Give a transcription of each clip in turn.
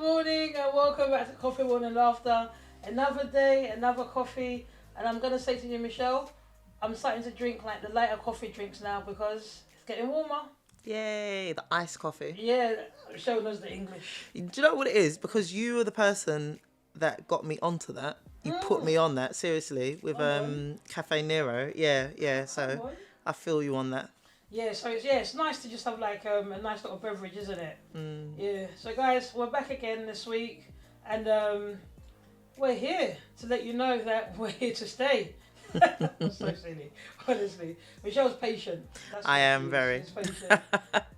morning and welcome back to Coffee, One and Laughter. Another day, another coffee. And I'm going to say to you, Michelle, I'm starting to drink like the lighter coffee drinks now because it's getting warmer. Yay, the iced coffee. Yeah, Michelle knows the English. Do you know what it is? Because you were the person that got me onto that. You put me on that, seriously, with Cafe Nero. Yeah, so I feel you on that. Yeah, so it's nice to just have like a nice little beverage, isn't it? Yeah, so guys, we're back again this week and we're here to let you know that we're here to stay. That's so silly, honestly. Michelle's patient. That's I am very. She's patient.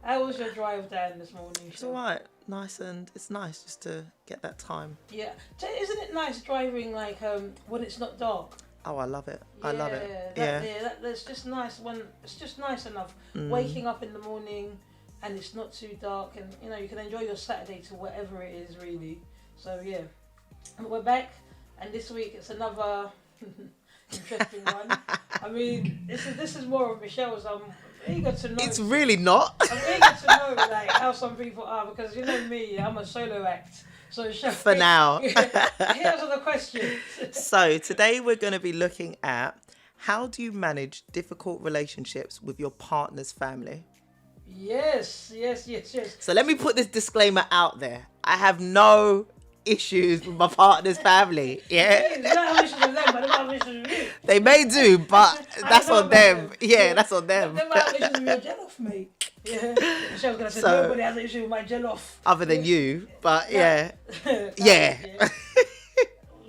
How was your drive down this morning? It's alright, it's nice just to get that time. Yeah, isn't it nice driving like when it's not dark? Oh, I love it. Yeah, I love it. That's just nice when it's just nice enough. Waking up in the morning and it's not too dark, and you know you can enjoy your Saturday to whatever it is really. So yeah, we're back, and this week it's another interesting one. I mean, this is more of Michelle's. I'm eager to know. It's really not. I'm eager to know like how some people are, because you know me, I'm a solo act. So for now. Here's the question. So today we're going to be looking at how do you manage difficult relationships with your partner's family? Yes. So let me put this disclaimer out there. I have no issues with my partner's family. Yeah. You don't have issues with them, but they don't have issues with you. They may do, but that's on them. Yeah, that's on them. They might have issues with your jollof, mate. Yeah. Michelle's going to say, So, nobody has an issue with my jollof. Other than you, but yeah.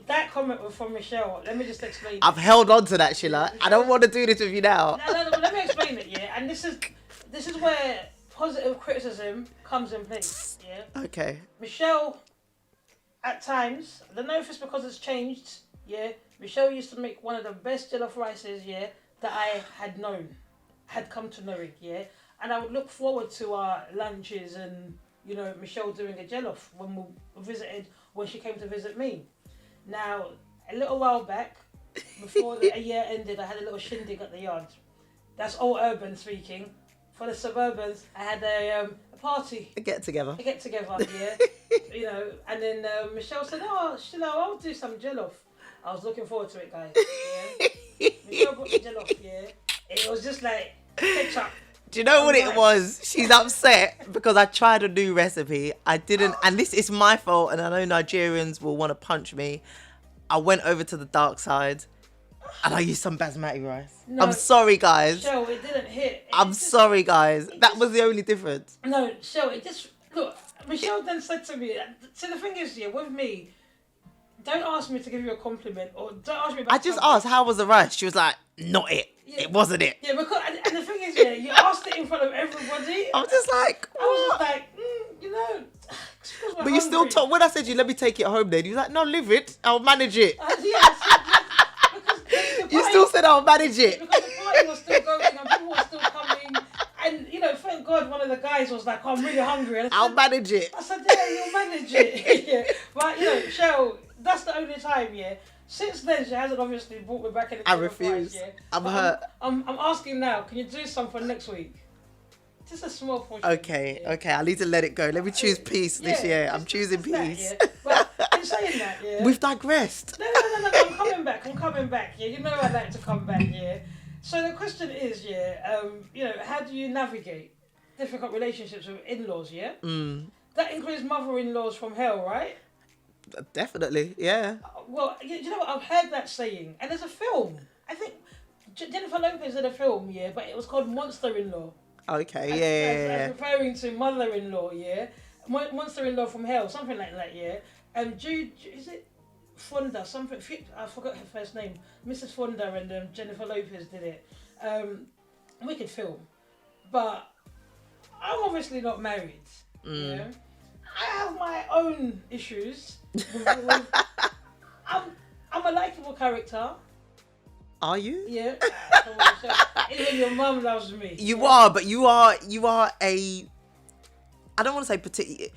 That comment was from Michelle. Let me just explain. I've held on to that, Sheila. I don't want to do this with you now. No, let me explain it, yeah? And this is where positive criticism comes in place, yeah? Okay. Michelle, at times, I don't know if it's because it's changed, yeah? Michelle used to make one of the best jollof rices, yeah, that I had come to know it, yeah? And I would look forward to our lunches and, you know, Michelle doing a jollof when she came to visit me. Now, a little while back, before a year ended, I had a little shindig at the yard. That's all urban speaking. For the suburbans, I had a party. A get together, yeah. You know, and then Michelle said, "Oh, Sheila, I'll do some jollof." I was looking forward to it, guys. Yeah. Michelle brought the jollof, yeah. It was just like ketchup. Do you know what it was? She's upset because I tried a new recipe. I didn't, and this is my fault, and I know Nigerians will want to punch me. I went over to the dark side and I used some basmati rice. No, I'm sorry, guys. Michelle, it didn't hit. I'm sorry, guys. That was the only difference. No, Michelle, look, Michelle then said to me, so the thing is, yeah, with me, don't ask me to give you a compliment or don't ask me about I just asked, how was the rice? She was like, not it. Yeah. It wasn't it. Yeah, because, and the thing is, yeah, you asked it in front of everybody. I'm just like, what? I was just like, you know. But you still told, when I said to you, let me take it home then, you was like, no, leave it. I'll manage it. You still said I'll manage it. Because the party was still going and people were still coming. And, you know, thank God one of the guys was like, oh, I'm really hungry. And I'll manage it. I said, yeah, you'll manage it. Yeah. But, you know, Cheryl, that's the only time, yeah. Since then, she hasn't obviously brought me back in the I refuse. Yeah? I'm hurt. I'm asking now, can you do something next week? Just a small portion. Okay. I need to let it go. Let me choose peace this year. I'm choosing peace. That, yeah. But in saying that, yeah. We've digressed. No. I'm coming back. Yeah, you know I like to come back. Yeah. So the question is, yeah, you know, how do you navigate difficult relationships with in-laws? Yeah. That includes mother-in-laws from hell, right? Definitely, yeah. Well, you know what? I've heard that saying, and there's a film. I think Jennifer Lopez did a film, yeah, but it was called Monster-in-Law. Okay, yeah. As referring to mother-in-law, yeah, Monster-in-law from hell, something like that, yeah. Jude, is it Fonda? Something I forgot her first name. Mrs. Fonda and Jennifer Lopez did it. Wicked film, but I'm obviously not married. Yeah, I have my own issues. I'm a likable character. Are you? Yeah. Even your mum loves me. You are, but you are a. I don't want to say particular.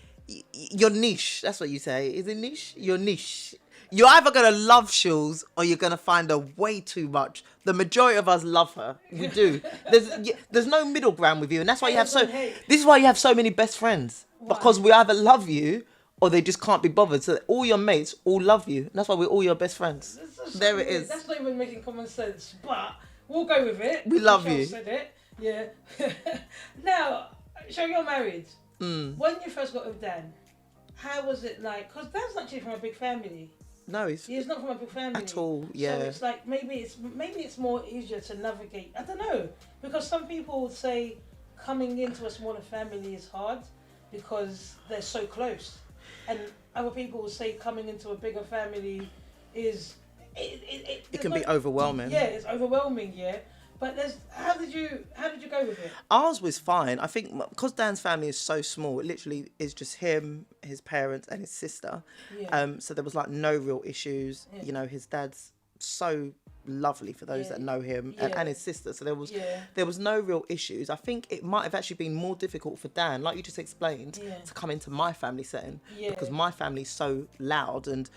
Your niche. That's what you say. Is it niche? Your niche. You're either gonna love Shills or you're gonna find her way too much. The majority of us love her. We do. There's no middle ground with you, and that's why you have so. This is why you have so many best friends. Why? Because we either love you or they just can't be bothered. So all your mates all love you. And that's why we're all your best friends. There it is. That's not even making common sense, but we'll go with it. We love Michelle you. said it. Yeah. Now, so you're married. Mm. When you first got with Dan, how was it like? Because Dan's actually from a big family. No, He's not from a big family at all. Yeah. So it's like maybe it's more easier to navigate. I don't know, because some people would say coming into a smaller family is hard because they're so close, and other people will say coming into a bigger family is it can be overwhelming. Yeah, it's overwhelming. Yeah, but how did you go with it? Ours was fine. I think because Dan's family is so small, it literally is just him, his parents, and his sister. Yeah. So there was like no real issues. Yeah. You know, his dad's so lovely for those that know him, and his sister. So there was no real issues. I think it might have actually been more difficult for Dan, like you just explained, to come into my family setting because my family's so loud, and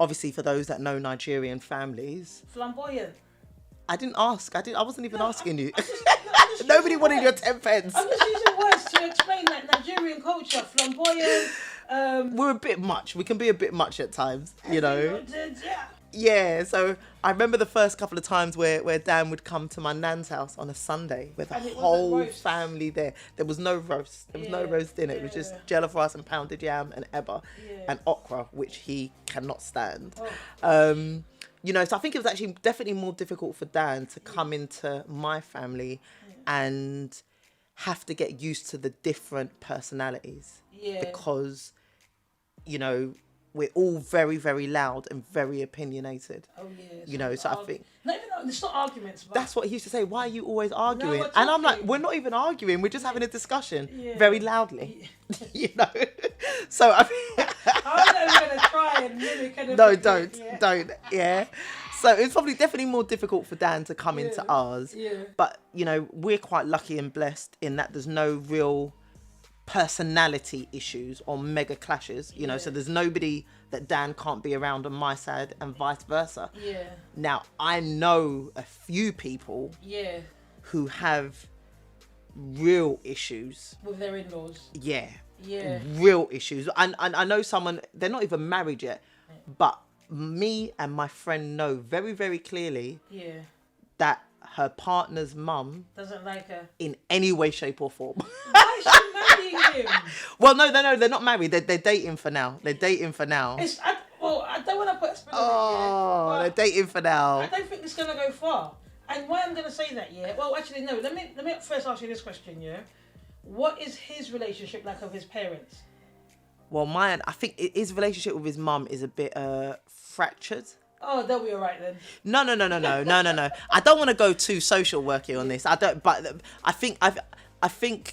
obviously for those that know Nigerian families, Flamboyant. I didn't ask. I wasn't even asking you. I'm just Nobody wanted your words. 10 pence. I'm just using words to explain that Nigerian culture. Flamboyant. We're a bit much. We can be a bit much at times, you know. Yeah. Yeah, so I remember the first couple of times where Dan would come to my nan's house on a Sunday with the whole family there. There was no roast. There was no roast dinner. It was just jollof rice and pounded yam and eba and okra, which he cannot stand. Oh. You know, so I think it was actually definitely more difficult for Dan to come into my family and have to get used to the different personalities. Yeah. Because, you know, we're all very, very loud and very opinionated. Oh yeah. You know, so I think it's not arguments. But that's what he used to say. Why are you always arguing? we're And I'm like, talking. we're not even arguing. We're just having a discussion very loudly. Yeah. You know. So I mean, I'm not even gonna try and mimic anything. no, don't. Yeah. So it's probably definitely more difficult for Dan to come into ours. Yeah. But you know, we're quite lucky and blessed in that there's no real personality issues or mega clashes. You know, so there's nobody that Dan can't be around on my side and vice versa. Yeah. Now, I know a few people Yeah. who have real issues. With their in-laws. Yeah. Yeah. Real issues. And I know someone, they're not even married yet, but me and my friend know very, very clearly that her partner's mum doesn't like her in any way, shape or form. Why is she marrying him? Well, no, they're not married. They're dating for now. I don't want to put a spin on it yet. They're dating for now. I don't think it's going to go far. And why I'm going to say that, well, actually, no. Let me first ask you this question, What is his relationship like with his parents? Well, I think his relationship with his mum is a bit fractured. Oh, they'll be all right then. No. I don't want to go too social worky on this. I don't. But I think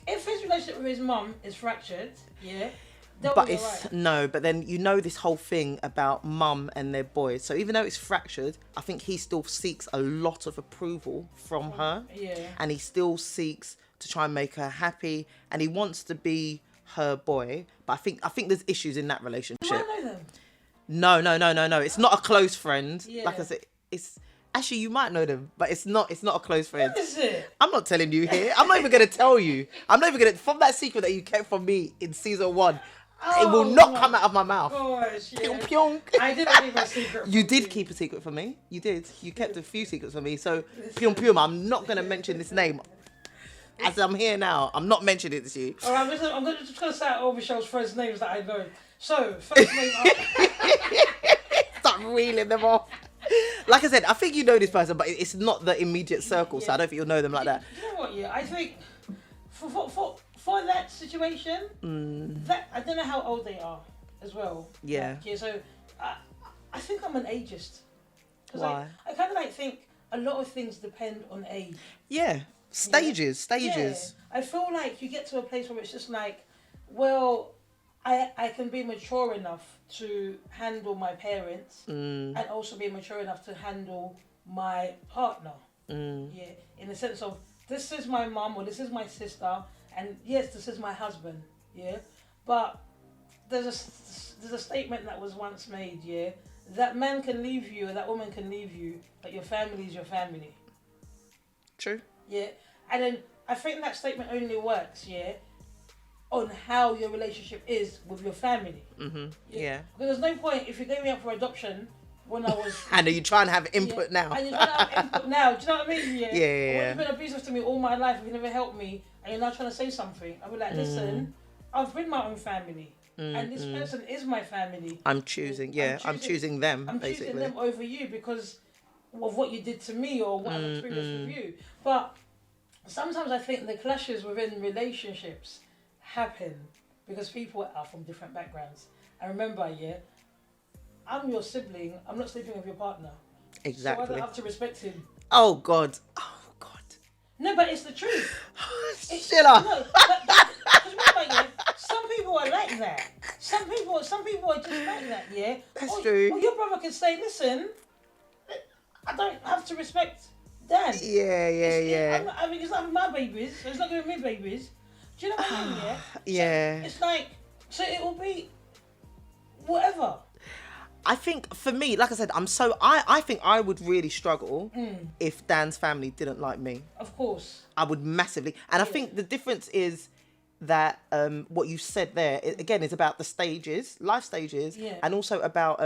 if his relationship with his mum is fractured, they'll but be it's all right. no. But then you know this whole thing about mum and their boys. So even though it's fractured, I think he still seeks a lot of approval from her. Yeah. And he still seeks to try and make her happy, and he wants to be her boy. But I think there's issues in that relationship. Do I know them? No. It's not a close friend. Yeah. Like I said, it's actually you might know them, but it's not a close friend. What is it? I'm not telling you here. I'm not even gonna tell you. I'm not even gonna from that secret that you kept from me in season 1. It will not come out of my mouth. Gosh, Pyong, pyong. I didn't keep a secret. You did keep a secret from me. You did. You kept a few secrets from me. So pyong pyong. I'm not gonna mention this name. As I'm here now, I'm not mentioning it to you. All right, I'm just gonna say all Michelle's friends' names that I know. So first name. Start reeling them off. Like I said, I think you know this person, but it's not the immediate circle, so I don't think you'll know them like that. You know what? Yeah, I think for that situation, that I don't know how old they are as well. Yeah. Like, so I think I'm an ageist. Why? I kind of think a lot of things depend on age. Yeah. Stages. Yeah. I feel like you get to a place where it's just like, well, I can be mature enough to handle my parents and also be mature enough to handle my partner. Yeah, in the sense of this is my mum or this is my sister, and yes, this is my husband. Yeah, but there's a statement that was once made. Yeah, that man can leave you or that woman can leave you, but your family is your family. True. Yeah, and then I think that statement only works. Yeah. on how your relationship is with your family. Yeah. Because there's no point if you gave me up for adoption when I was. And are you trying to have input now? And you're trying to have input now. Do you know what I mean? Yeah. Yeah. When you've been abusive to me all my life, if you never helped me, and you're now trying to say something, I'll be like, listen, I've been my own family, and this person is my family. I'm choosing them, I'm basically. choosing them over you because of what you did to me or what I've experienced with you. But sometimes I think the clashes within relationships happen because people are from different backgrounds. And remember, I'm your sibling. I'm not sleeping with your partner. Exactly. So I don't have to respect him. Oh God. No, but it's the truth. Sheila. No, but remember, some people are like that. Some people are just like that, That's true. Or your brother can say, listen, I don't have to respect Dan. Yeah. I mean, it's not my babies, so it's not giving me babies. Do you know what I mean, Yeah. So it's like, so it will be whatever. I think for me, like I said, I think I would really struggle if Dan's family didn't like me. Of course. I would massively. And I think the difference is that what you said there, again, is about the stages, life stages, and also about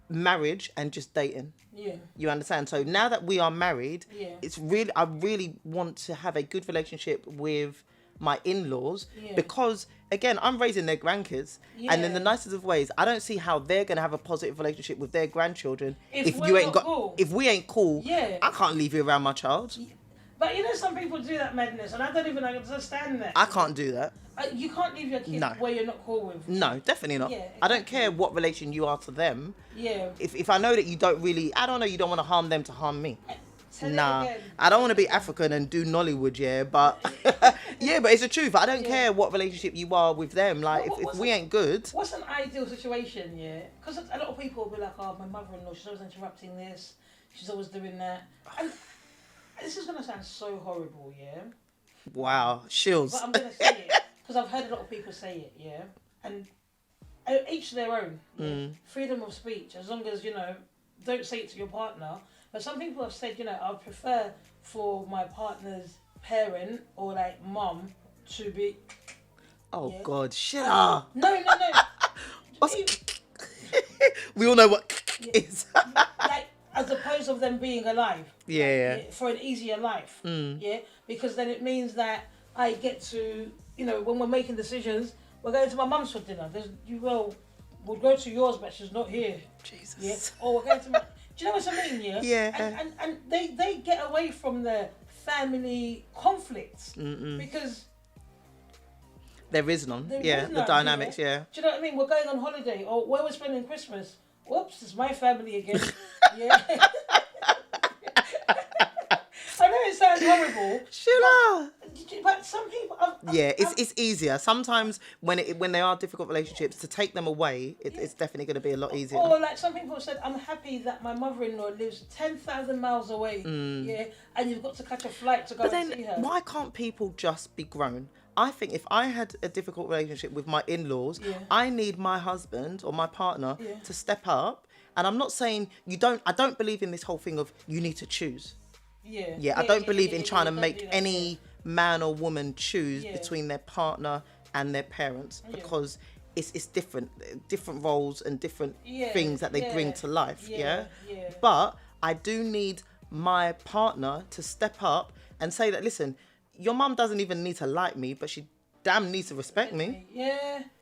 marriage and just dating. Yeah. You understand? So now that we are married, I really want to have a good relationship with my in-laws because again I'm raising their grandkids and in the nicest of ways I don't see how they're going to have a positive relationship with their grandchildren if you ain't if we ain't cool. I can't leave you around my child. But you know some people do that madness and I don't even understand that. I can't do that. You can't leave your kid where you're not cool with. No, definitely not. Exactly. I don't care what relation you are to them. If I know that you don't really, I don't know, you don't want to harm them to harm me. Nah, I don't want to be African and do Nollywood, but but it's the truth. I don't care what relationship you are with them. Like, if we ain't good. What's an ideal situation, Because a lot of people will be like, oh, my mother-in-law, she's always interrupting this, she's always doing that. And this is going to sound so horrible, Wow, shills. But I'm going to say it, because I've heard a lot of people say it, And each their own. Freedom of speech, as long as, don't say it to your partner. But some people have said, I would prefer for my partner's parent or like mum to be. Oh God, Sheila. No. We all know what is. Like as opposed of them being alive. For an easier life. Because then it means that I get to, when we're making decisions, we're going to my mum's for dinner. We'll go to yours, but she's not here. Jesus. Or we're going to my. Do you know what I mean? Yeah. And they get away from the family conflicts because there is none. There is the none, dynamics. Do you know what I mean? We're going on holiday or where we're spending Christmas. Whoops, it's my family again. I know it sounds horrible. Sheila. But some people. It's easier sometimes when they are difficult relationships to take them away. It's definitely going to be a lot easier. Or like some people said, I'm happy that my mother-in-law lives 10,000 miles away. And you've got to catch a flight to go and see her. Why can't people just be grown? I think if I had a difficult relationship with my in-laws, I need my husband or my partner to step up. And I'm not saying I don't believe in this whole thing of you need to choose. I don't believe in trying to make any man or woman choose between their partner and their parents because it's different roles and different things that they bring to life. But I do need my partner to step up and say that, listen, your mum doesn't even need to like me, but she damn needs to respect me.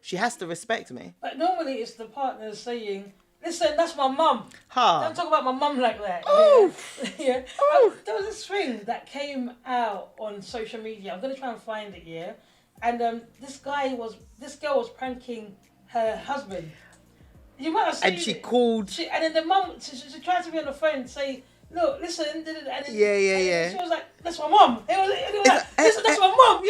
She has to respect me. But normally it's the partner saying, listen, that's my mum. Ha. Don't talk about my mum like that. Oof. There was this thing that came out on social media. I'm going to try and find it, And this girl was pranking her husband. You might have seen and she it. called. And then the mum, she tried to be on the phone and say, look, listen. And then, and she was like, that's my mum. It was like, listen, that's my mum.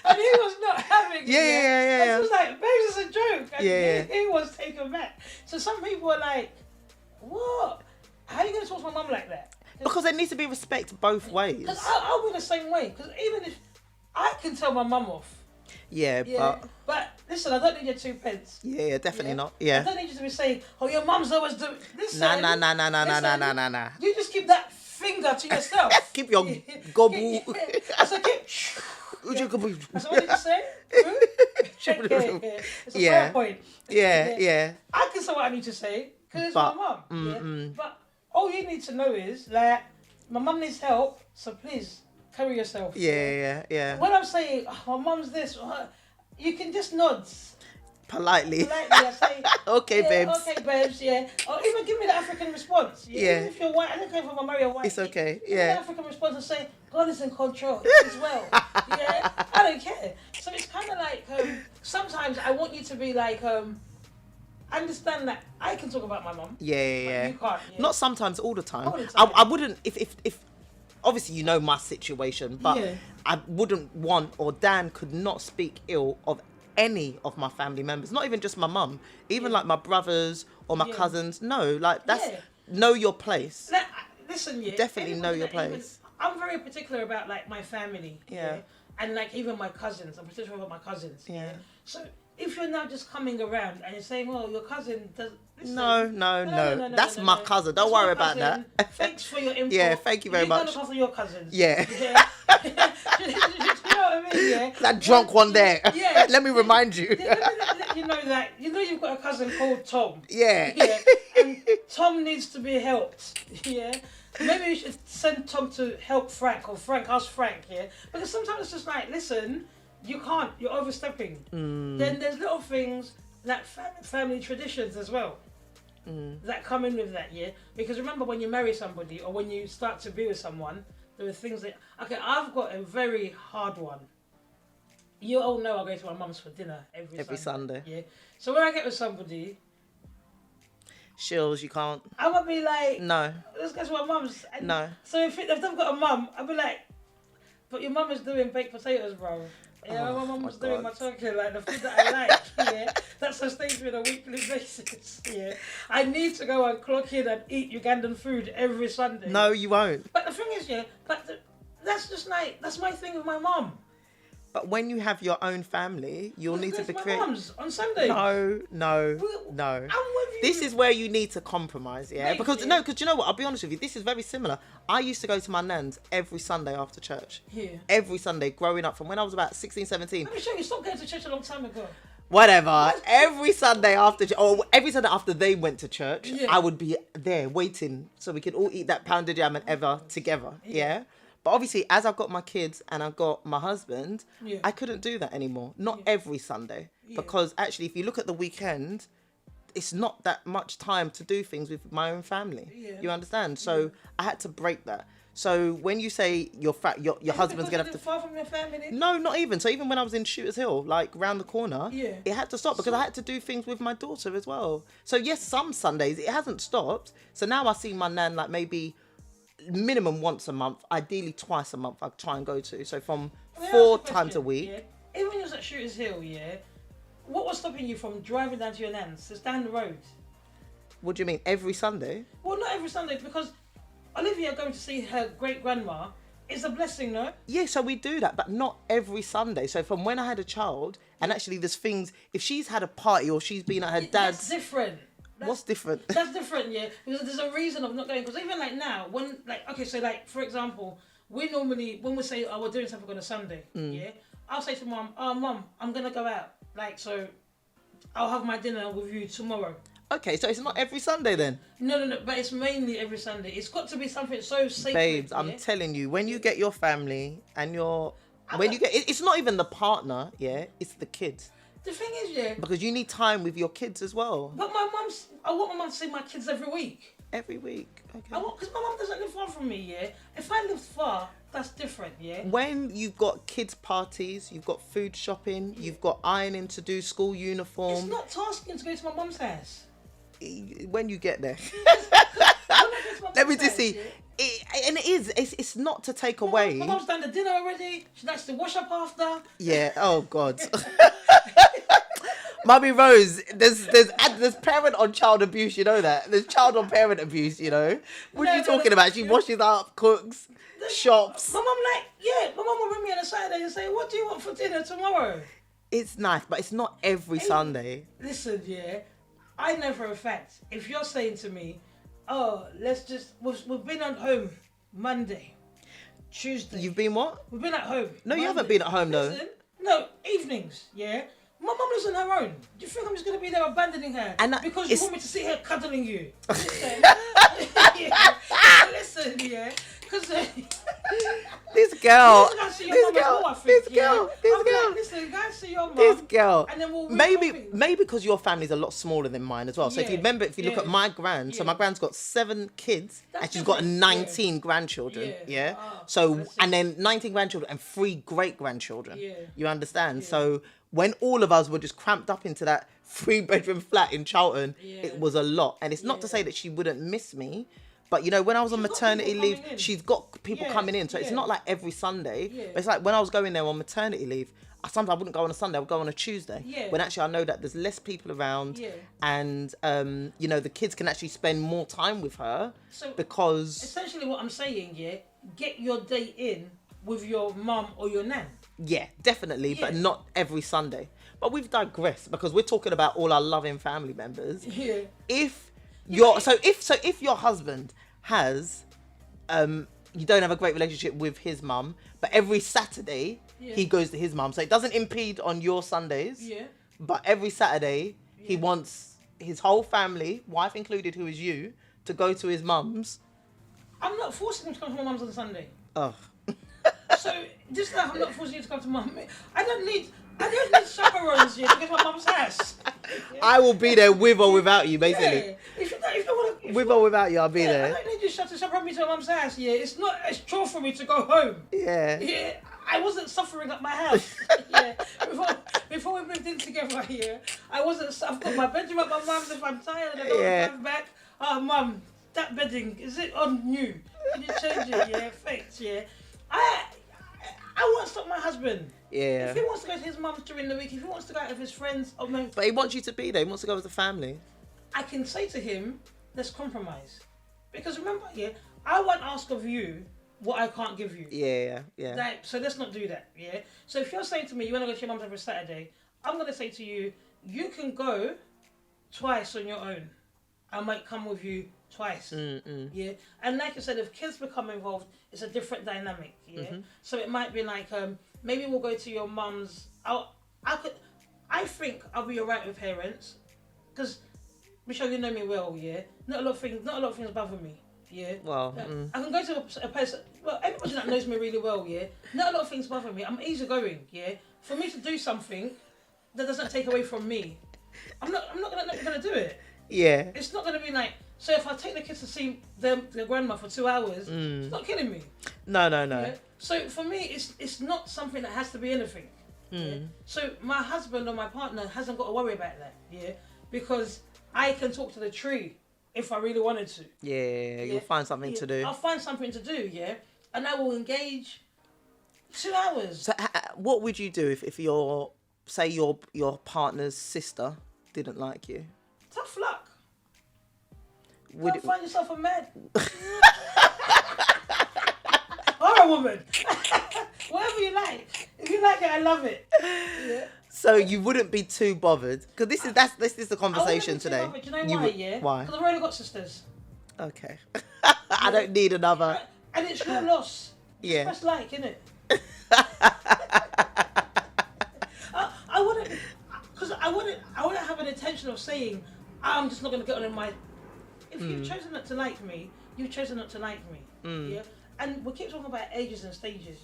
And he was not having it. And she was like, babe, it's a joke. And he was taken back. So some people are like, what? How are you going to talk to my mum like that? Because there needs to be respect both ways. Because I'll be the same way. Because even if I can tell my mum off. But listen, I don't need your 2 pence. Definitely not. I don't need you to be saying, oh, your mum's always doing. Listen. Nah. You just keep that finger to yourself. Keep your gobble. I said, That's what did you say? It's a fair point. Yeah. I can say what I need to say because it's my mum. But all you need to know is that my mum needs help, so please carry yourself. Yeah. When I'm saying my mum's this, you can just nod. Politely, I say, okay, babes. Okay, babes, yeah. Or even give me the African response. Yeah. Even if you're white, I don't care if I'm married or white. It's okay, Give me the African response and say, God is in control as well. Yeah, I don't care. So it's kind of like, sometimes I want you to be like, understand that I can talk about my mum. Yeah. You can't. Yeah. Not sometimes, all the time. All the time. I wouldn't, if obviously you know my situation, but Yeah. I wouldn't want, or Dan could not speak ill of any of my family members, not even just my mum, even like my brothers or my cousins. No, like that's know your place. Listen, Definitely know your place. I'm very particular about like my family. Yeah. And like even my cousins. I'm particular about my cousins. Yeah. So if you're now just coming around and you're saying, "Oh, your cousin does," no. That's my cousin. Don't worry about that. Thanks for your input. Yeah, thank you very much. You look after your cousins. Yeah. You know what I mean? Yeah. That drunk one there. Yeah. Let me remind you. Let you know that you've got a cousin called Tom. Yeah. And Tom needs to be helped. Yeah. Maybe you should send Tom to help Frank, or Frank ask Frank. Yeah. Because sometimes it's just like, listen, you can't. You're overstepping. Then there's little things like family traditions as well that come in with that. Yeah. Because remember, when you marry somebody or when you start to be with someone, there are things that. Okay, I've got a very hard one. You all know I go to my mum's for dinner every Sunday. Yeah. So when I get with somebody, Shills, you can't. I'm gonna be like, no. Let's go to my mum's. And no. So if they've got a mum, I'll be like, but your mum is doing baked potatoes, bro. Yeah, my mum was doing my turkey, like the food that I like. Yeah, that sustains me on a weekly basis. Yeah, I need to go and clock in and eat Ugandan food every Sunday. No, you won't. But the thing is, that's just like that's my thing with my mum. But when you have your own family, you'll need to be creative. My mum's on Sunday. No. I'm with you. This is where you need to compromise, yeah? Because you know what? I'll be honest with you. This is very similar. I used to go to my nan's every Sunday after church. Yeah. Every Sunday, growing up, from when I was about 16, 17. Let me show you. Stop going to church a long time ago. Whatever. Every Sunday after, or every Sunday after they went to church, I would be there waiting so we could all eat that pounded yam and ever together, yeah? But obviously, as I've got my kids and I've got my husband, I couldn't do that anymore. Not every Sunday. Because actually, if you look at the weekend, it's not that much time to do things with my own family. You understand? So I had to break that. So when you say your husband's going to have to... far from your family? No, not even. So even when I was in Shooters Hill, like round the corner, it had to stop because I had to do things with my daughter as well. So yes, some Sundays, it hasn't stopped. So now I see my nan like maybe... minimum once a month, ideally twice a month I try and go to. So from 4 times a week. Yeah. Even when you was at Shooters Hill, what was stopping you from driving down to your nan's? It's down the road. What do you mean, every Sunday? Well, not every Sunday, because Olivia going to see her great-grandma is a blessing, no? Yeah, so we do that, but not every Sunday. So from when I had a child, and actually there's things, if she's had a party or she's been at her dad's... That's different. What's different? That's different, yeah. Because there's a reason of not going. Because even like now, when for example, we normally when we say, "Oh, we're doing something on a Sunday," I'll say to Mum, "Oh, Mum, I'm gonna go out. Like, so I'll have my dinner with you tomorrow." Okay, so it's not every Sunday then? No, but it's mainly every Sunday. It's got to be something so sacred. Babes, I'm telling you, when you get your family and it's not even the partner, it's the kids. The thing is, because you need time with your kids as well. But I want my mum to see my kids every week. Every week, okay. Because my mum doesn't live far from me, If I lived far, that's different, When you've got kids' parties, you've got food shopping, you've got ironing to do, school uniform. It's not tasking to go to my mum's house. When you get there. Let me just see. It's not to take away. My mum's done the dinner already. She likes to wash up after. Yeah. Oh God. Mummy Rose, there's parent on child abuse. You know that. There's child on parent abuse. You know. What are you talking about? She washes up, cooks, shops. My mum will ring me on a Saturday and say, "What do you want for dinner tomorrow?" It's nice, but it's not every Sunday. Listen, I know for a fact, if you're saying to me, "Oh, we've been at home Monday." Tuesday. You've been what? We've been at home. No, you haven't been at home though. Listen, no, evenings, yeah. My mum lives on her own. Do you think I'm just going to be there abandoning her? And because you want me to sit here cuddling you? Listen, listen, yeah. Because this girl, listen, guys see your mum. This girl. And then we'll maybe because your family's a lot smaller than mine as well. So if you Yeah, remember, if you look at my gran, so my gran's got 7 kids and she's got 19 grandchildren. Yeah. So and then 19 grandchildren and 3 great grandchildren. Yeah. You understand? So when all of us were just cramped up into that 3-bedroom flat in Charlton, it was a lot. And it's not to say that she wouldn't miss me. But, you know, when I was on maternity leave, she's got people coming in. So it's not like every Sunday. But it's like when I was going there on maternity leave, sometimes I wouldn't go on a Sunday, I would go on a Tuesday. When actually I know that there's less people around. And, you know, the kids can actually spend more time with her. So because... essentially what I'm saying, get your day in with your mum or your nan. Yeah, definitely. But not every Sunday. But we've digressed because we're talking about all our loving family members. If your husband has you don't have a great relationship with his mum, but every Saturday he goes to his mum, so it doesn't impede on your Sundays, but every Saturday he wants his whole family, wife included, who is you, to go to his mum's. I'm not forcing him to come to my mum's on Sunday. Oh. So just like I'm not forcing you to come to mum, I don't need chaperones here to get to my mum's house. I will be there with or without you, basically. Yeah. If you want to, with or without you, I'll be there. I don't need you to chaperone me to my mum's house. Yeah, it's not a chore for me to go home. Yeah. I wasn't suffering at my house. Before we moved in together here, I wasn't. I've got my bedroom at my mum's. If I'm tired and I don't want to drive back, oh mum, that bedding, is it on new? Can you change it? Yeah, thanks. Yeah, I won't stop my husband. Yeah. If he wants to go to his mum's during the week, if he wants to go out with his friends, but he wants you to be there. He wants to go with the family. I can say to him, let's compromise. Because remember, I won't ask of you what I can't give you. Yeah. So let's not do that, So if you're saying to me, you want to go to your mum's every Saturday, I'm going to say to you, you can go twice on your own. I might come with you twice. Yeah. And like I said, if kids become involved, it's a different dynamic. So it might be like, maybe we'll go to your mum's. I think I'll be alright with parents, because Michelle, you know me well. Not a lot of things bother me. Well, I can go to a person. Well, everybody that knows me really well. Not a lot of things bother me. I'm easygoing. For me to do something that doesn't take away from me, I'm not gonna do it. Yeah. It's not gonna be like. So if I take the kids to see their grandma for 2 hours, it's not killing me. No. So for me, it's not something that has to be anything. So my husband or my partner hasn't got to worry about that. Because I can talk to the tree if I really wanted to. Yeah. You'll find something to do. I'll find something to do. And I will engage 2 hours. So what would you do if your partner's sister didn't like you? Tough luck. Find yourself a man. Or a woman. Whatever you like. If you like it, I love it. So you wouldn't be too bothered, because this is the conversation today. Do you know why? Why? Because I've only got sisters. Okay. I don't need another. And it's your loss. Yeah. Just like, innit? I wouldn't, because I wouldn't have an intention of saying I'm just not going to get on in my. If you've chosen not to like me, you've chosen not to like me. And we keep talking about ages and stages.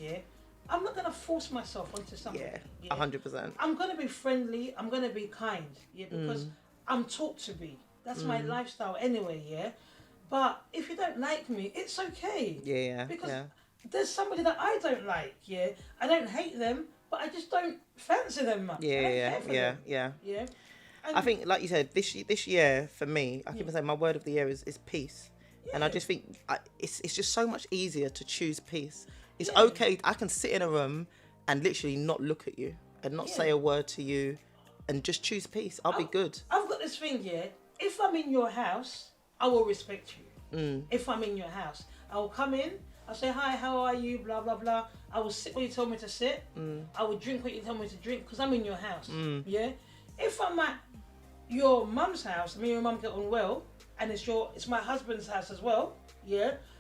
I'm not going to force myself onto something. 100%. I'm going to be friendly. I'm going to be kind. Because I'm taught to be. That's my lifestyle anyway. But if you don't like me, it's okay. Because there's somebody that I don't like. I don't hate them, but I just don't fancy them much. Yeah. And I think, like you said, this year for me, I keep on saying my word of the year is peace. And I just think it's just so much easier to choose peace. It's okay. I can sit in a room and literally not look at you and not say a word to you and just choose peace. I'll be good. I've got this thing, if I'm in your house, I will respect you. If I'm in your house, I will come in, I'll say, hi, how are you, blah, blah, blah. I will sit where you told me to sit. I will drink what you told me to drink, because I'm in your house. If I'm at your mum's house, me and your mum get on well, and it's my husband's house as well,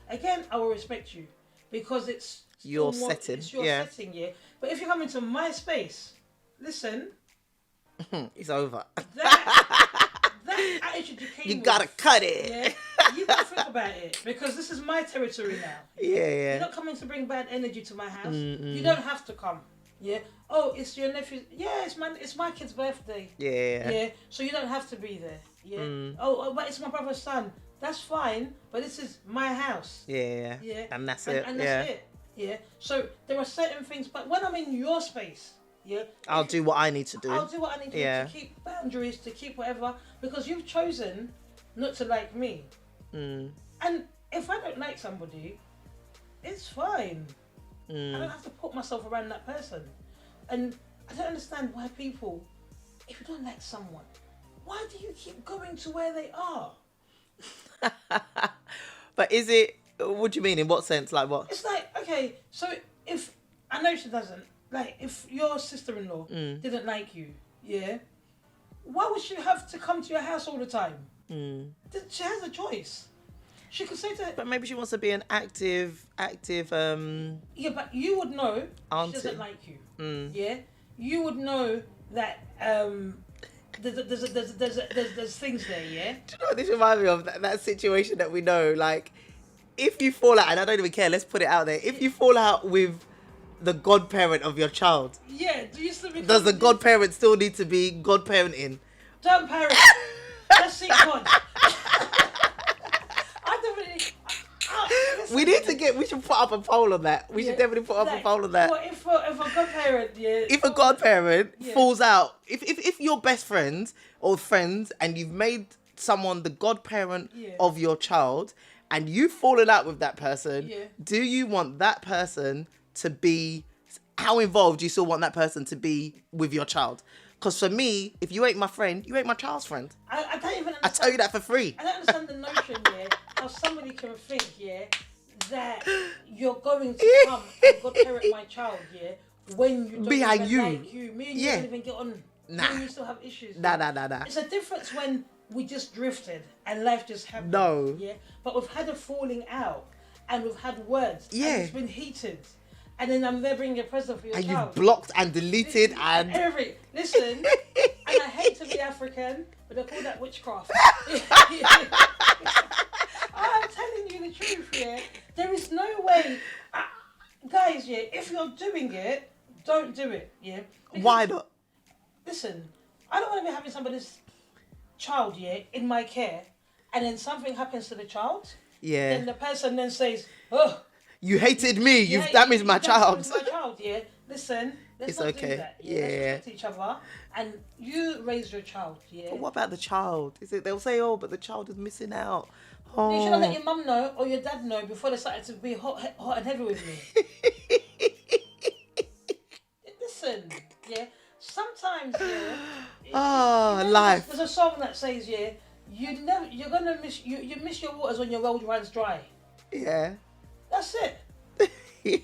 again, I will respect you. because it's Your still more, setting, it's your yeah. setting, yeah. But if you come into my space, listen, It's over. that attitude you came You with, gotta cut it. yeah, you gotta think about it because this is my territory now. Yeah. You're not coming to bring bad energy to my house. Mm-mm. You don't have to come. Yeah. Oh, it's your nephew. Yeah, it's my kid's birthday. Yeah. Yeah. So you don't have to be there. Yeah. Mm. Oh, but it's my brother's son. That's fine. But this is my house. Yeah. Yeah. And that's it. And yeah. that's it. Yeah. So there are certain things, but when I'm in your space, yeah, I'll do what I need to do. I'll do what I need to do to keep boundaries, to keep whatever, because you've chosen not to like me. Mm. And if I don't like somebody, it's fine. I don't have to put myself around that person. And I don't understand why people, if you don't like someone, why do you keep going to where they are? But is it, what do you mean? In what sense? Like what? It's like, okay, so if, I know she doesn't, like if your sister-in-law didn't like you, yeah, why would she have to come to your house all the time? She has a choice. She could say to her, But maybe she wants to be an active, yeah, but you would know auntie. she doesn't like you. Yeah, you would know that there's things there. Yeah. Do you know what this reminds me of? That situation that we know, like, if you fall out, and I don't even care, let's put it out there. If you fall out with the godparent of your child, Yeah. Do you still become, does the godparent still need to be godparenting? Don't parent. Let's see God. I don't really. We should put up a poll on that. We should definitely put up a poll on that. Well, if a godparent, yeah. If a godparent falls out, if you're best friends or friends and you've made someone the godparent of your child and you've fallen out with that person, do you want that person to be, how involved do you still want that person to be with your child? Because for me, if you ain't my friend, you ain't my child's friend. I don't even understand. I tell you that for free. I don't understand the notion, how somebody can think, that you're going to come and godparent my child, when you don't Me even and you. like you. Me and you don't even get on. Nah. Me and you still have issues. Nah. It's a difference when we just drifted and life just happened. No. Yeah. But we've had a falling out and we've had words. Yeah. And it's been heated. And then I'm there bringing a present for your And child. you've blocked and deleted and... Listen, and I hate to be African, but they call that witchcraft. I'm telling you the truth, There is no way... guys, if you're doing it, don't do it, Because, Why not? Listen, I don't want to be having somebody's child, in my care, and then something happens to the child. Yeah. Then the person then says, oh... You hated me. You've damaged my child. My child, Listen, let's not do that. Let's respect each other, and you raise your child, But what about the child? They'll say, oh, but the child is missing out. Oh. You should have let your mum know or your dad know before they started to be hot and heavy with me. Listen, sometimes, life. There's a song that says, you're gonna miss you miss your waters when your road runs dry. Yeah. That's it.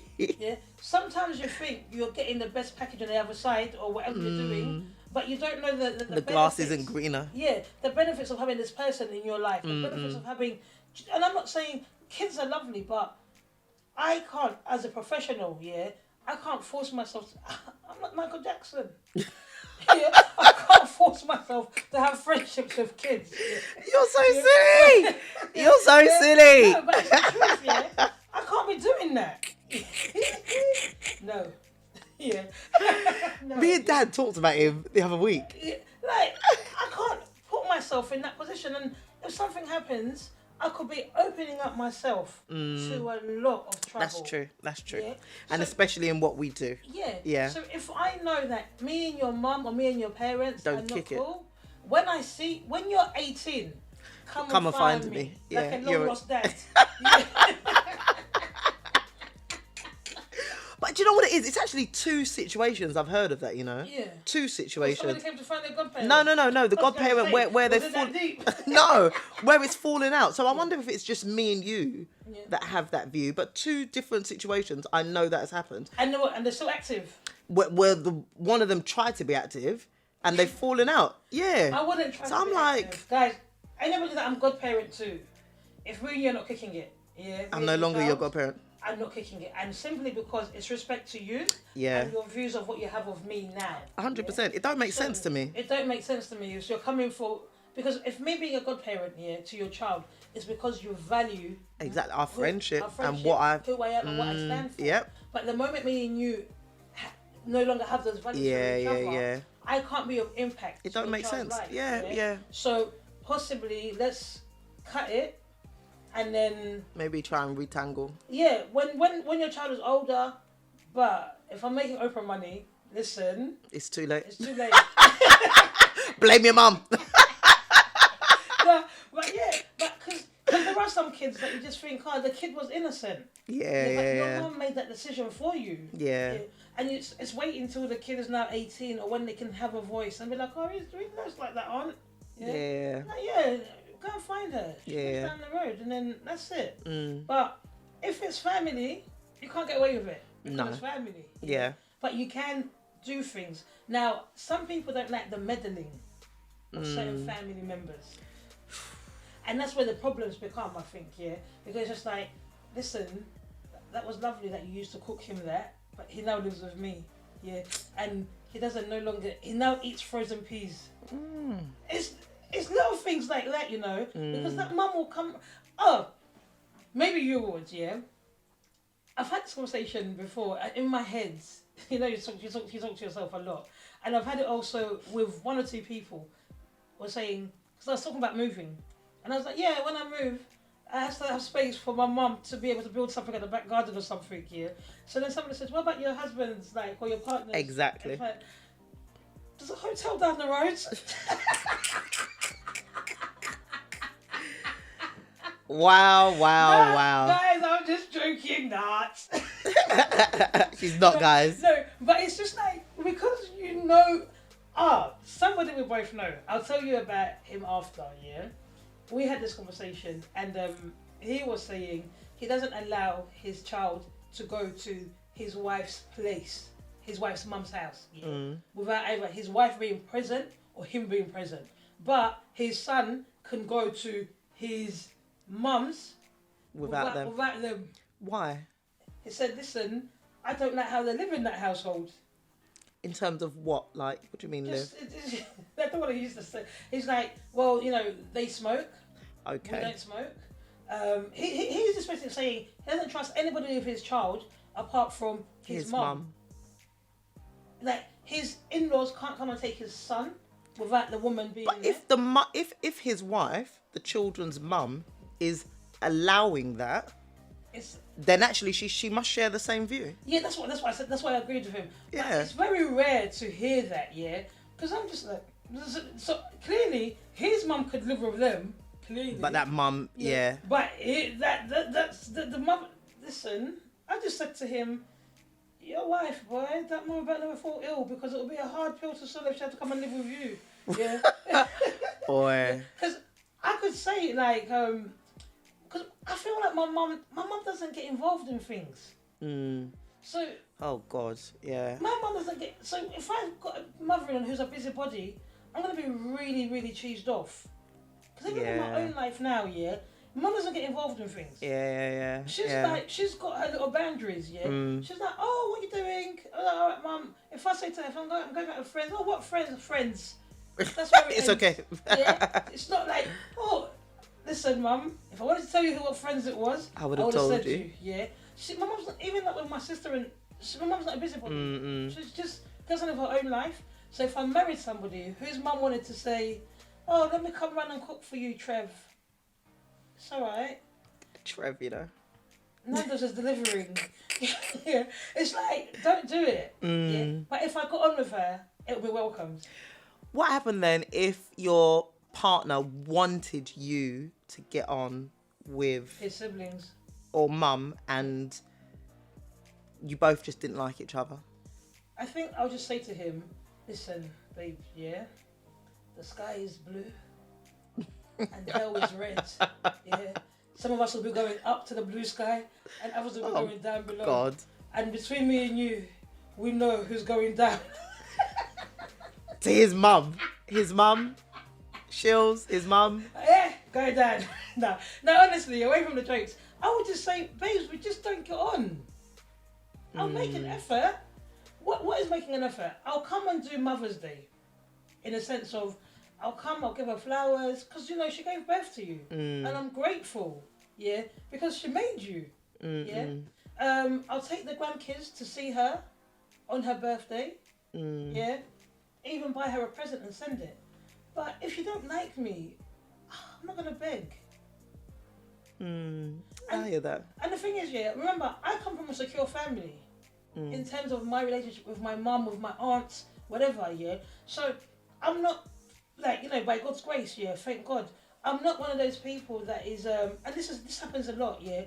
Sometimes you think you're getting the best package on the other side or whatever you're doing, but you don't know the grass benefits. isn't greener. Yeah, the benefits of having this person in your life, the benefits of having, and I'm not saying kids are lovely, but I can't, as a professional, I can't force myself to, I'm not Michael Jackson. I can't force myself to have friendships with kids. You're so silly. You're so silly. No, but it's the truth, I can't be doing that. No. No. Me and Dad talked about him the other week. Like, I can't put myself in that position, and if something happens, I could be opening up myself to a lot of trouble. That's true. Yeah? And especially in what we do. Yeah. So if I know that me and your mum or me and your parents Don't are not kick it. cool, when you're 18, come and find me. Like a long lost dad. But do you know what it is? It's actually two situations I've heard of that, Yeah. Two situations. Somebody came to find their godparent. No. The godparent where they're that deep? No, where it's falling out. So I wonder if it's just me and you that have that view. But two different situations, I know that has happened. And they're still active. Where one of them tried to be active and they've fallen out. Yeah. I wouldn't try. So to I'm be like, active. Guys, anybody that I'm godparent to, if we and you're not kicking it, I'm no longer your godparent. I'm not kicking it, and simply because it's respect to you Yeah. and your views of what you have of me now. 100%. It don't make So, sense to me. It don't make sense to me. So you're coming for, because if me being a godparent here to your child is because you value Exactly. Our friendship, our friendship, and what I... who I am and what I stand for. Yep. But the moment me and you no longer have those values for each other, I can't be of impact. It don't make sense. Life, Yeah. So possibly let's cut it. And then Maybe try and retangle. yeah, when your child is older, but if I'm making Oprah money, listen, It's too late. it's too late. Blame your mum. but because there are some kids that you just think, oh, the kid was innocent. But your mum made that decision for you. Yeah. And it's waiting until the kid is now 18 or when they can have a voice and be like, oh, he's doing those like that, aunt. Yeah. Like, go and find her. She lives down the road, and then that's it. But if it's family, you can't get away with it. Because it's family. Yeah. But you can do things. Now, some people don't like the meddling of certain family members. And that's where the problems become, I think, because it's just like, listen, that was lovely that you used to cook him that, but he now lives with me, and he he now eats frozen peas. It's little things like that, because that mum will come, maybe you would, I've had this conversation before in my head, you talk to yourself a lot, and I've had it also with one or two people were saying, because I was talking about moving, and I was like, when I move, I have to have space for my mum to be able to build something at the back garden or something, So then somebody said, what about your husband's, or your partner's? Exactly. Like, there's a hotel down the road. Wow. Guys, I'm just joking, not. She's not, guys. No, but it's just like, because somebody we both know. I'll tell you about him after, We had this conversation, and he was saying he doesn't allow his child to go to his wife's place, his wife's mum's house, without either his wife being present or him being present. But his son can go to his mum's without them. Why? He said, listen, I don't like how they live in that household. In terms of what? Like, what do you mean live? That's what he used to say. He's like, well, they smoke. Okay. We don't smoke. He's just basically saying he doesn't trust anybody with his child apart from his mum. Like, his in-laws can't come and take his son without the woman being But there. if his wife, the children's mum, is allowing that, then actually she must share the same view. Yeah, that's what I said. That's why I agreed with him. Yeah. But it's very rare to hear that, because I'm just like, so clearly his mum could live with them. Clearly. But that mum, But that's the mum. Listen, I just said to him, your wife, boy, that mum better never fall ill because it would be a hard pill to swallow if she had to come and live with you. Yeah. Boy. Because I could say because I feel like my mum doesn't get involved in things. So. Oh God, yeah. My mum doesn't get. So if I've got a mother-in-law who's a busybody, I'm gonna be really, really cheesed off. Because even in my own life now, mum doesn't get involved in things. Yeah. She's got her little boundaries. She's like, oh, what are you doing? Oh, all right, mum. If I say to her, if I'm going out with friends, oh, what friends? Friends. That's where it's ends. okay. It's not like, oh, listen, mum. If I wanted to tell you what friends it was, I would have told you. My mum's not, even like with my sister and my mum's not a busybody. She's just doesn't have her own life. So if I married somebody whose mum wanted to say, oh, let me come round and cook for you, Trev. It's alright. Trev, Nando's is delivering. It's like, don't do it. But if I got on with her, it would be welcomed. What happened then if your partner wanted you to get on with his siblings or mum and you both just didn't like each other? I think I'll just say to him, listen, babe, the sky is blue and hell is red. Some of us will be going up to the blue sky and others will be going down below. God. And between me and you, we know who's going down. To his mum. His mum. Shills, his mum. Going down. No, honestly, away from the jokes, I would just say, babes, we just don't get on. I'll make an effort. What is making an effort? I'll come and do Mother's Day, in a sense of, I'll come, I'll give her flowers, because she gave birth to you, and I'm grateful, yeah, because she made you, yeah. I'll take the grandkids to see her on her birthday, yeah, even buy her a present and send it. But if you don't like me, I'm not gonna beg. I hear that. And the thing is, yeah, remember, I come from a secure family in terms of my relationship with my mum, with my aunts, whatever, yeah. So I'm not, like, by God's grace, yeah, thank God, I'm not one of those people that is, and this happens a lot, yeah.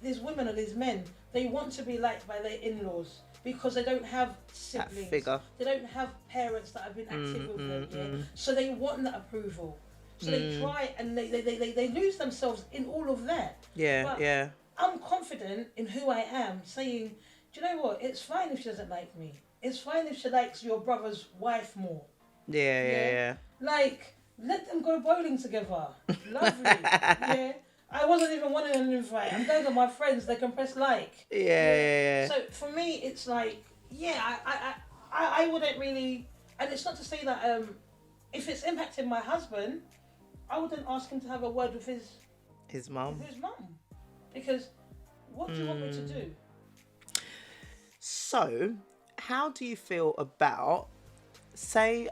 These women or these men, they want to be liked by their in-laws because they don't have siblings. That figure. They don't have parents that have been active with them, yeah. So they want that approval. So they try and they lose themselves in all of that. Yeah, but yeah. I'm confident in who I am, saying, do you know what? It's fine if she doesn't like me. It's fine if she likes your brother's wife more. Yeah. Like, let them go bowling together. Lovely. Yeah. I wasn't even wanting an invite. I'm going to my friends. They can press like. Yeah. So for me, it's like, yeah, I wouldn't really, and it's not to say that if it's impacting my husband, I wouldn't ask him to have a word with his mum. Because what do you want me to do? So, how do you feel about, say,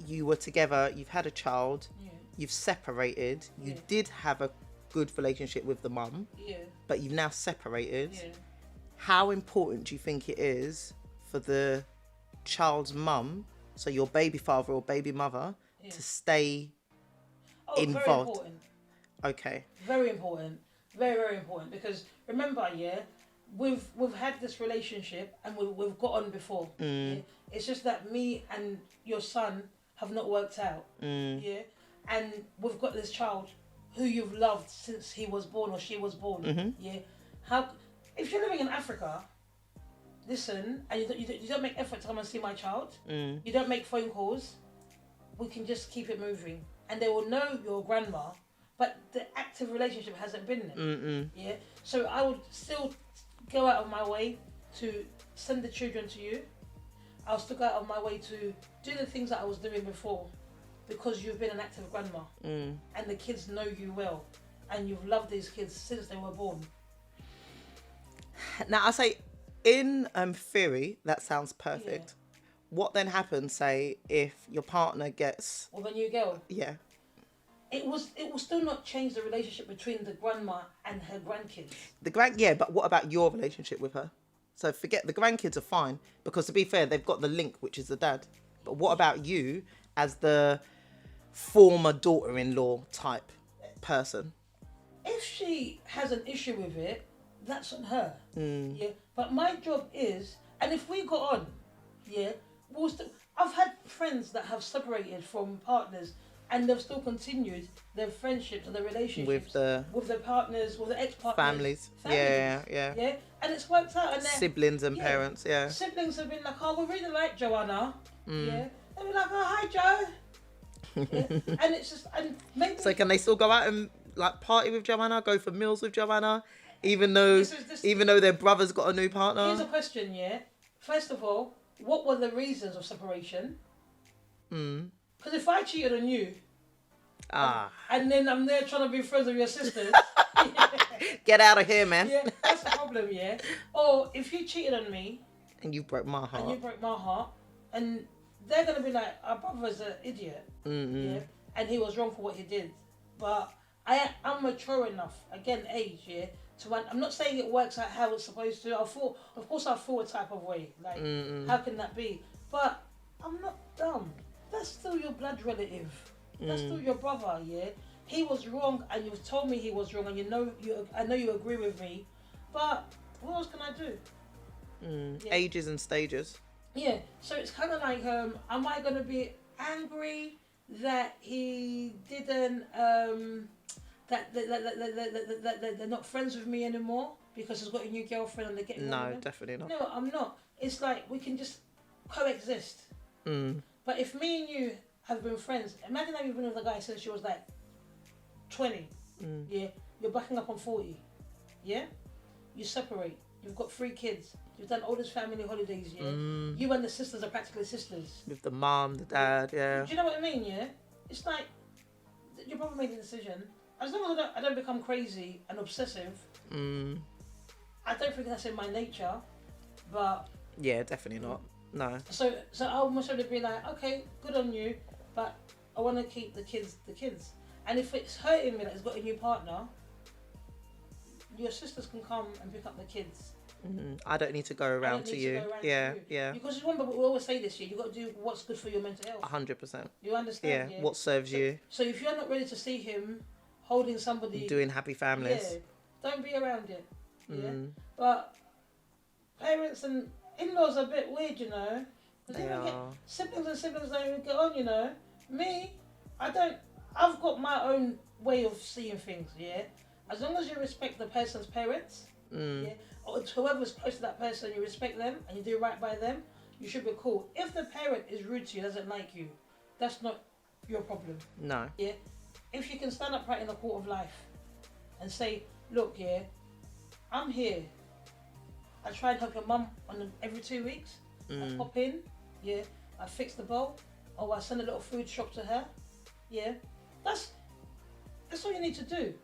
you were together, you've had a child, you've separated, you did have a good relationship with the mum, but you've now separated. How important do you think it is for the child's mum, so your baby father or baby mother, to stay involved? Very important. Okay. Very important. Very, very important. Because remember, we've had this relationship and we've got on before. Yeah? It's just that me and your son have not worked out. Yeah. And we've got this child who you've loved since he was born or she was born. Yeah. If you're living in Africa, listen, and you don't make effort to come and see my child, you don't make phone calls, we can just keep it moving. And they will know your grandma, but the active relationship hasn't been there. Yeah. So I would still go out of my way to send the children to you. I'll still go out of my way to do the things that I was doing before, because you've been an active grandma and the kids know you well and you've loved these kids since they were born. Now, I say, in theory, that sounds perfect. What then happens, say, if your partner gets... With a new girl? Yeah. It will still not change the relationship between the grandma and her grandkids. But what about your relationship with her? So forget, the grandkids are fine, because to be fair, they've got the link, which is the dad. But what about you as the former daughter-in-law type person? If she has an issue with it, that's on her. Yeah. But my job is, and if we got on, I've had friends that have separated from partners and they've still continued their friendships and their relationships with the partners, with the ex-partners. Families. Yeah. And it's worked out. And siblings and parents, Siblings have been like, oh, we really like Joanna. Yeah. They'll be like, oh, hi, Joe. And it's just, and maybe... So can they still go out and like party with Joanna, go for meals with Joanna, even though their brother's got a new partner? Here's a question, First of all, what were the reasons of separation? Because if I cheated on you, and then I'm there trying to be friends with your sisters, get out of here, man. Yeah, that's the problem, Or if you cheated on me, and you broke my heart, and they're gonna be like, our brother's an idiot, and he was wrong for what he did. But I'm mature enough, again, age, I'm not saying it works out how it's supposed to. Of course I feel a type of way, like, how can that be? But I'm not dumb. That's still your blood relative. That's still your brother, He was wrong, and you've told me he was wrong, and I know you agree with me. But what else can I do? Ages and stages. Yeah, so it's kind of like, am I going to be angry that he didn't, that they're not friends with me anymore because he's got a new girlfriend and they're getting No, definitely not. No, I'm not. It's like we can just coexist. But if me and you have been friends, imagine that you've been with a guy since you was like 20, Yeah, you're backing up on 40. Yeah, you separate. You've got 3 kids. You've done all these family holidays. Yeah, you and the sisters are practically sisters. With the mom, the dad, yeah. Do you know what I mean? Yeah, it's like you probably made the decision. As long as I don't become crazy and obsessive, I don't think that's in my nature. But yeah, definitely not. No. So I'll almost have to be like, okay, good on you, but I want to keep the kids. And if it's hurting me that he's got a new partner, your sisters can come and pick up the kids. I don't need to go around to you. Yeah. Because remember, we always say this year, you got to do what's good for your mental health. 100%. You understand? Yeah. What serves you. So if you're not ready to see him holding somebody, doing happy families, don't be around it. Yeah. But parents and in-laws are a bit weird, you know. They are. Siblings and siblings don't even get on, you know. Me, I've got my own way of seeing things, yeah. As long as you respect the person's parents, yeah, or whoever's close to that person, you respect them and you do right by them, you should be cool. If the parent is rude to you, doesn't like you, that's not your problem. No. Yeah. If you can stand upright in the court of life and say, look, yeah, I'm here. I try and help your mum every 2 weeks. I pop in, yeah. I fix the bowl, or I send a little food shop to her, yeah. That's all you need to do.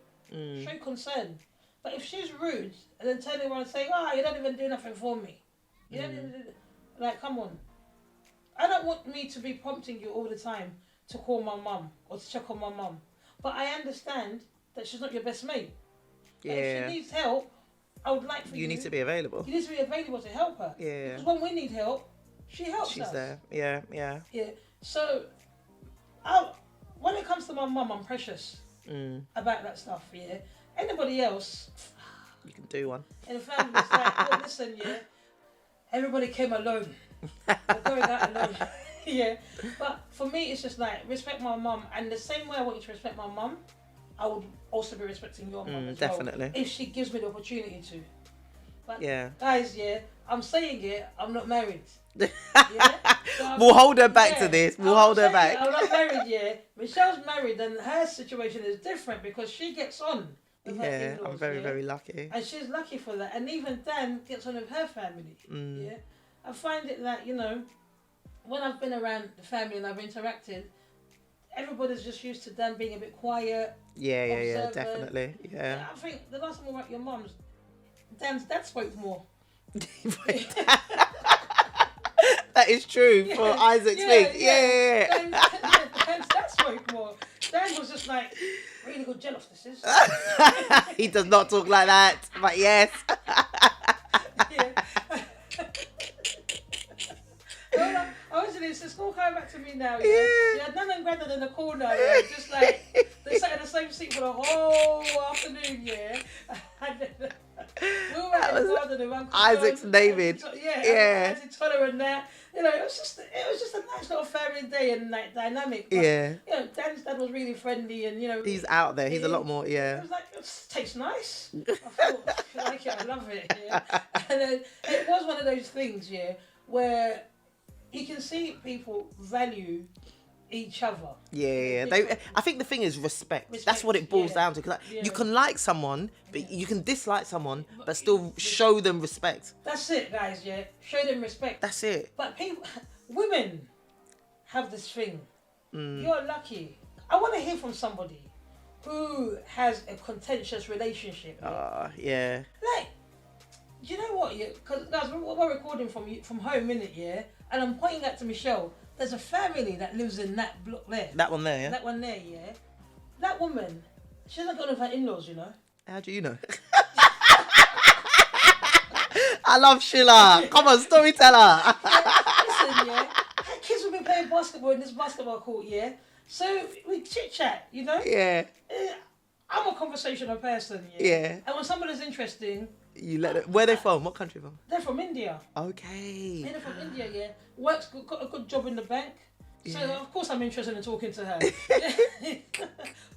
Show concern. But if she's rude and then turn around and say, you don't even do nothing for me, you don't even do, like, come on. I don't want me to be prompting you all the time to call my mum or to check on my mum. But I understand that she's not your best mate. Yeah. But if she needs help, I would like for you. You need to be available. You need to be available to help her. Yeah. Because when we need help, she helps us. She's there. Yeah. Yeah. So, when it comes to my mum, I'm precious about that stuff. Yeah. Anybody else, you can do one. in the family, it's like, well, listen, yeah. Everybody came alone. We're going out alone. Yeah. But for me, it's just like respect my mum, and the same way I want you to respect my mum, I would also be respecting your mum as definitely. well, if she gives me the opportunity to. But yeah. Guys, yeah, I'm saying it, I'm not married. Yeah? So we'll hold her back to this. We'll hold her back. I'm not married, yeah. Michelle's married and her situation is different because she gets on with her in-laws. I'm very lucky. And she's lucky for that. And even Dan gets on with her family. Yeah. I find it that, you know, when I've been around the family and I've interacted, everybody's just used to Dan being a bit quiet. Yeah, definitely. Yeah. I think the last time we were at your mum's, Dan's dad spoke more. That is true for Isaac Smith. Yeah. Dan's dad spoke more. Dan was just like, really good jealous this is. He does not talk like that, but yes. Well, honestly, it's just all coming back to me now. Yeah, none and Grandad in the corner. Yeah? Just like they sat in the same seat for the whole afternoon. Yeah. We were at the garden of Uncle Isaac's John, David. Yeah. Tolerant that. You know, it was just a nice little family day and like dynamic. But, yeah. You know, Dan's dad was really friendly and you know. He's out there. He's a lot more. Yeah. It was like it tastes nice. I thought I like it. I love it. Yeah. And then it was one of those things. Yeah, where you can see people value each other. Yeah. I think the thing is respect. That's what it boils down to. Cause you can like someone, but you can dislike someone, but still show them respect. That's it, guys. Yeah, show them respect. That's it. But women have this thing. You're lucky. I want to hear from somebody who has a contentious relationship. Yeah. Like, do you know what? Yeah, because guys, we're recording from home, innit? Yeah. And I'm pointing that to Michelle. There's a family that lives in that block there. That one there, yeah? That one there, yeah. That woman, she hasn't got enough her in-laws, you know. How do you know? I love Sheila. Come on, storyteller. Listen, yeah. Her kids will be playing basketball in this basketball court, yeah. So we chit-chat, you know. Yeah. I'm a conversational person, yeah. Yeah. And when somebody's interesting... You let it... Where are they from? What country from? They're from India. Okay. They're from India, yeah. Got a good job in the bank. So, of course, I'm interested in talking to her.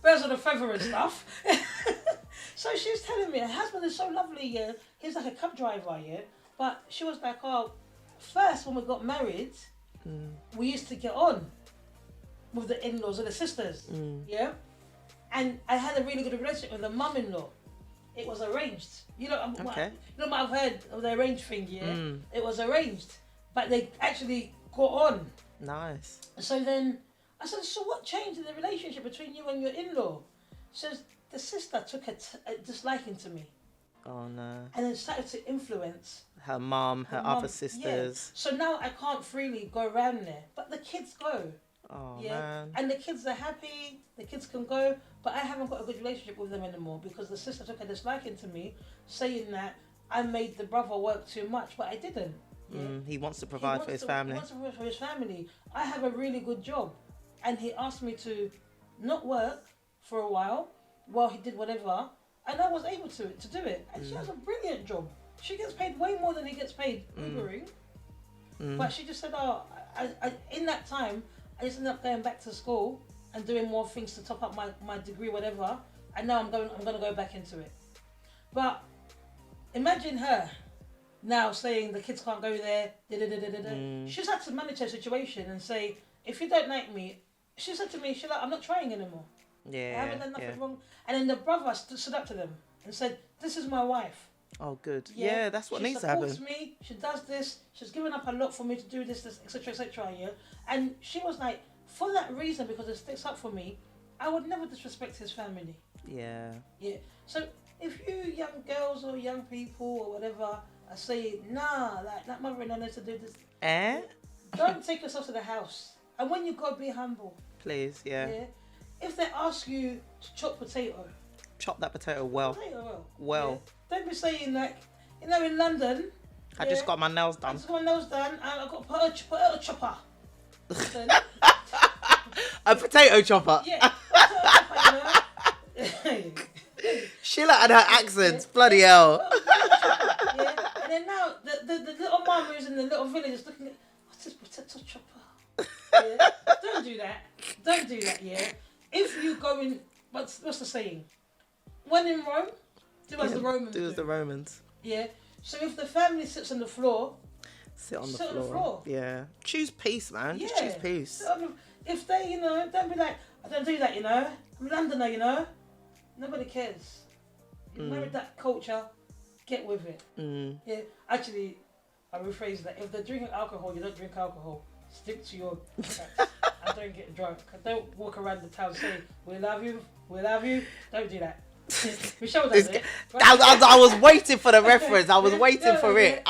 Birds of a feather and stuff. So she's telling me, her husband is so lovely, yeah. He's like a cab driver, yeah. But she was like, first when we got married, we used to get on with the in-laws and the sisters, yeah. And I had a really good relationship with the mum-in-law. It was arranged. Okay. You might have heard of the arranged thing, yeah? Mm. It was arranged. But they actually got on. Nice. So then I said, so what changed in the relationship between you and your in-law? She says, the sister took a disliking to me. Oh no. And then started to influence Her mum, her mum. other sisters. Yeah. So now I can't freely go around there. But the kids go. Oh Yeah. man. And the kids are happy, the kids can go, but I haven't got a good relationship with them anymore because the sister took a disliking to me, saying that I made the brother work too much, but I didn't. Yeah? He wants to provide for his family. He wants to provide for his family. I have a really good job, and he asked me to not work for a while he did whatever, and I was able to do it. And she has a brilliant job. She gets paid way more than he gets paid Ubering. But she just said, "Oh, I in that time, I just ended up going back to school and doing more things to top up my degree, whatever. And now I'm going to go back into it." But imagine her now saying the kids can't go there. She's had to manage her situation and say, if you don't like me, she said to me, I'm not trying anymore. Yeah. I haven't done nothing wrong. And then the brother stood up to them and said, this is my wife. Oh, good. Yeah, that's what needs to happen. She supports me. She does this. She's given up a lot for me to do this, etc., etc. Yeah. And she was like, for that reason, because it sticks up for me, I would never disrespect his family. Yeah. Yeah. So if you young girls or young people or whatever are saying, nah, like that mother-in-law needs to do this, don't take yourself to the house. And when you go, be humble. Please, yeah. If they ask you to chop potato, chop that potato well. Yeah. Don't be saying like, in London, I just got my nails done. I just got my nails done and I got potato chopper. A potato chopper. Yeah, potato chopper, Sheila and her accents, bloody hell. Yeah, and then now the little mum who's in the little village is looking at, what's this potato chopper? Yeah. Don't do that, yeah. If you go in, what's the saying? When in Rome, do as the Romans do. Do as the Romans. Yeah. So if the family sits on the floor, sit on the floor. Yeah. Choose peace, man. Yeah. Just choose peace. If they, don't be like, I don't do that, I'm a Londoner, Nobody cares. You married that culture, get with it. Yeah. Actually, I rephrase that. If they're drinking alcohol, you don't drink alcohol. Stick to your facts. And don't get drunk. Don't walk around the town saying, we love you. Don't do that. Michelle does it. I was waiting for the reference. I was waiting for it.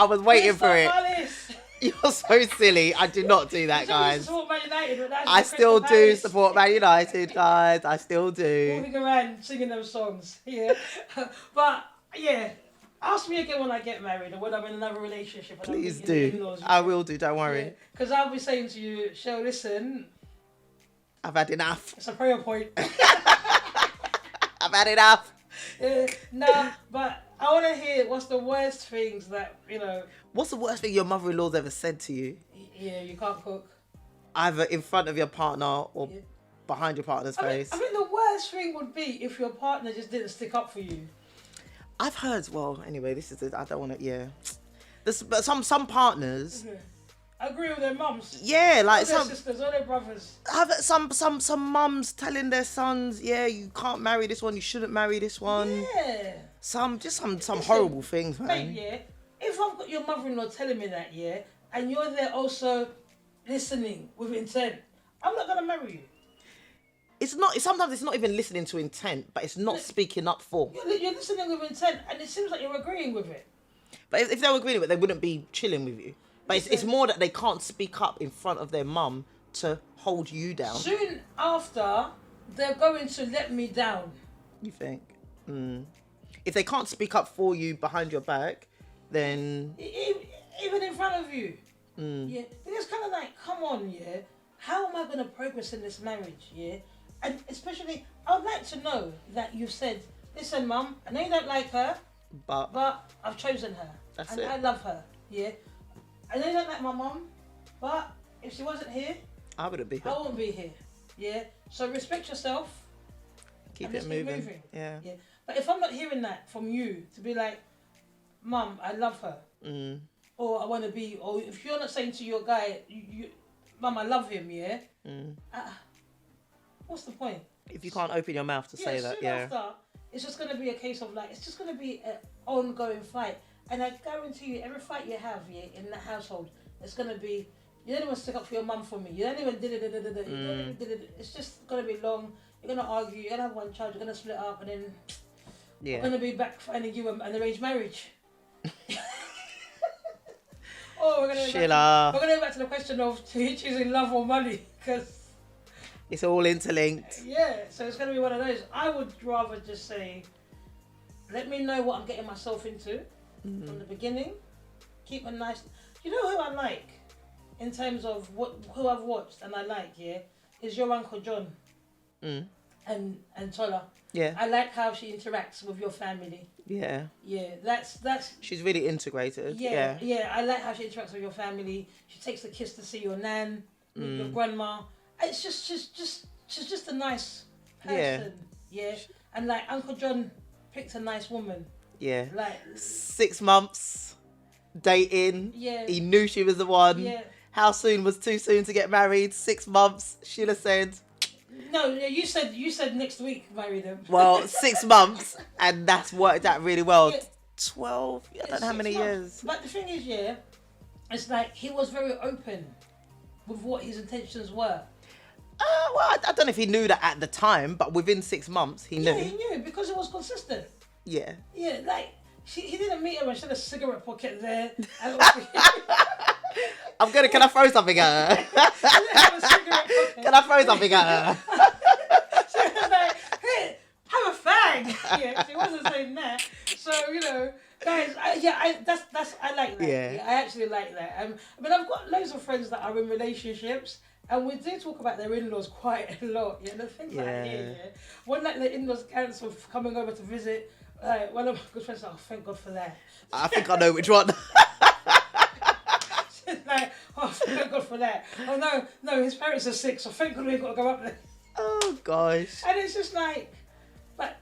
You're so silly. I do not do that, guys. I still do support Man United, guys. I still do. Walking around singing those songs. Yeah. But, yeah. Ask me again when I get married or when I'm in another relationship. Please do. I will do, don't worry. Because I'll be saying to you, Shell, listen. I've had enough. It's a prayer point. I've had enough. No, but I want to hear what's the worst things that, What's the worst thing your mother-in-law's ever said to you? Yeah, you can't cook. Either in front of your partner or behind your partner's face. I think the worst thing would be if your partner just didn't stick up for you. I've heard, anyway, this is it. I don't want to, but some partners... I agree with their mums. Yeah, like or their sisters or their brothers. Have some mums telling their sons, you can't marry this one, you shouldn't marry this one. Yeah. Some horrible things, man. Babe, if I've got your mother-in-law telling me that, and you're there also listening with intent, I'm not gonna marry you. Sometimes it's not even listening to intent, but it's not speaking up for. You're listening with intent, and it seems like you're agreeing with it. But if they were agreeing with it, they wouldn't be chilling with you. But it's more that they can't speak up in front of their mum to hold you down. Soon after, they're going to let me down. You think? If they can't speak up for you behind your back, then... Even in front of you. Yeah. Because kind of like, come on, how am I going to progress in this marriage, And especially, I would like to know that you said, listen, Mum, I know you don't like her, but I've chosen her. That's it. I love her, I know you don't like my mum, but if she wasn't here, I wouldn't be here. I wouldn't be here, So respect yourself. Keep it moving. Yeah. But if I'm not hearing that from you, to be like, Mum, I love her, or I want to be, or if you're not saying to your guy, Mum, I love him, what's the point? If you can't open your mouth to say that, soon after, it's just going to be a case of like, it's just going to be an ongoing fight. And I guarantee you, every fight you have in that household, it's going to be, you don't even stick up for your mum for me. You don't even It's just going to be long. You're going to argue. You're going to have one child. You're going to split up, and then we're going to be back finding you an arranged marriage. Oh, we're going to go back to the question of choosing love or money, because it's all interlinked. Yeah, so it's going to be one of those. I would rather just say, let me know what I'm getting myself into from the beginning. Keep a nice. You know who I like, in terms of who I've watched and I like, is your Uncle John and Tola. Yeah. I like how she interacts with your family. Yeah. Yeah, that's. She's really integrated. Yeah. Yeah, I like how she interacts with your family. She takes the kids to see your nan, your grandma. It's she's just a nice person. Yeah. And like Uncle John picked a nice woman. Yeah. Like 6 months dating. Yeah. He knew she was the one. Yeah. How soon was too soon to get married? 6 months. Sheila said. No, you said next week marry them. Well, 6 months, and that's worked out really well. Yeah. 12. I don't know how many years. But the thing is, it's like he was very open with what his intentions were. Well, I don't know if he knew that at the time, but within 6 months, he knew. Yeah, he knew because it was consistent. Yeah. Yeah, like he didn't meet her and she had a cigarette pocket there. And Can I throw something at her? Can I throw something at her? She was like, hey, have a fag. Yeah, she wasn't saying that. So, guys, I like that. Yeah. I actually like that. I mean, I've got loads of friends that are in relationships, and we do talk about their in-laws quite a lot. Yeah, the things that I hear. Yeah. One night the in-laws cancelled coming over to visit. One of my good friends said, "Oh, thank God for that." I think I know which one. Like, oh, thank God for that. Oh no, his parents are sick, so thank God we've got to go up there. Oh gosh. And it's just like, but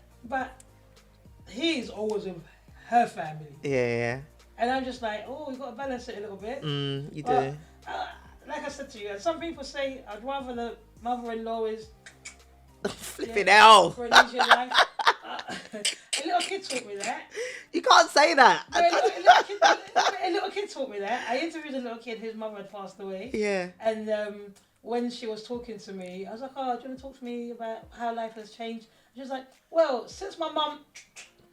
he's always with her family. Yeah. And I'm just like, oh, you got to balance it a little bit. You But, do. like I said to you, some people say I'd rather the mother-in-law is Flipping hell. for an easier life. A little kid taught me that. You can't say that. A little kid taught me that. I interviewed a little kid, his mother had passed away. Yeah. And when she was talking to me, I was like, oh, do you want to talk to me about how life has changed? She was like, well, since my mum...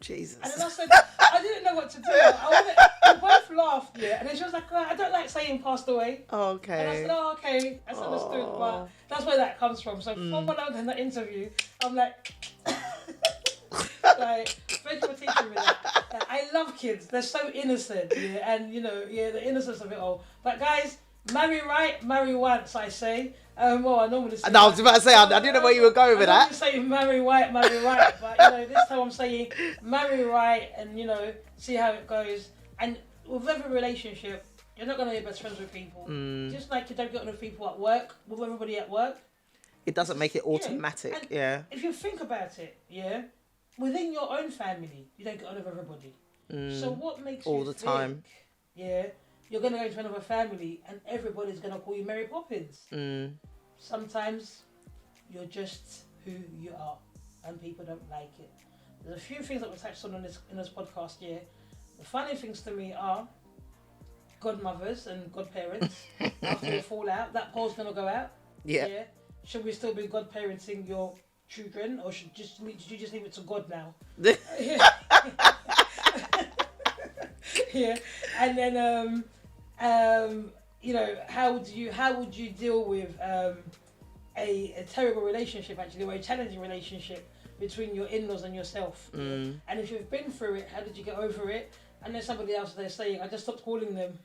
Jesus. And then I said, I didn't know what to do. We both laughed, And then she was like, oh, I don't like saying passed away. Oh, okay. And I said, oh, okay, that's understood. But that's where that comes from. So from when I was in that interview, I'm like... Like, thank you for teaching me that. Like, I love kids. They're so innocent, and the innocence of it all. But guys, marry right, marry once, I say. Well, I normally say. No, I was about to say, I didn't know where you were going with that. I say marry right, but this time I'm saying marry right, and see how it goes. And with every relationship, you're not gonna be best friends with people. Just like you don't get on with people at work, with everybody at work. It doesn't make it automatic. Yeah. If you think about it, within your own family, you don't get on with everybody. So what makes all you the think, time? You're going to go into another family and everybody's going to call you Mary Poppins. Sometimes you're just who you are and people don't like it. There's a few things that we touched on in this podcast. The funny things to me are godmothers and godparents after a fallout. That poll's going to go out. Yeah. Should we still be godparenting your children, or should you just leave it to God now? And then how would you deal with a terrible relationship, actually, or a challenging relationship between your in-laws and yourself? And if you've been through it, how did you get over it? And there's somebody else there saying, I just stopped calling them.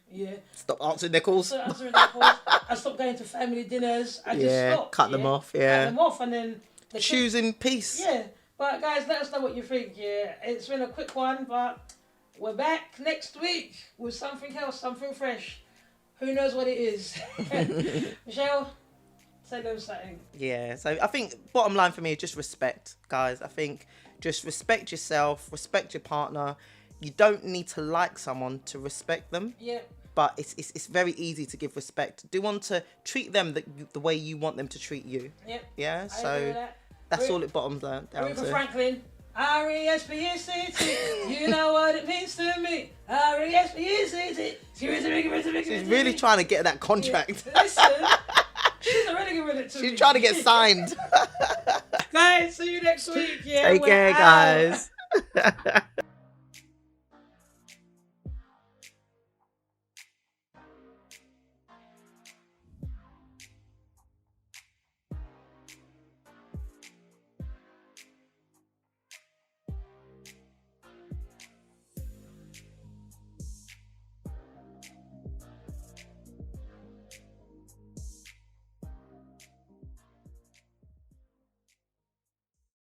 Stop answering their calls. I stopped going to family dinners. I just stopped. Cut them off. Cut them off, and then choosing peace. But guys, let us know what you think. It's been a quick one, but we're back next week with something else, something fresh. Who knows what it is? Michelle, say them something. So I think bottom line for me is just respect, guys. I think just respect yourself, respect your partner. You don't need to like someone to respect them. But it's very easy to give respect. Do want to treat them the way you want them to treat you. I agree with that. That's all it bottoms down Aretha to. Franklin. R-E-S-P-E-C-T. You know what it means to me. R-E-S-P-E-C-T. She's really trying to get that contract. Yeah. Listen, she's already giving it to me. She's trying to get signed. Guys, see you next week. Yeah, Take care, we're out. guys.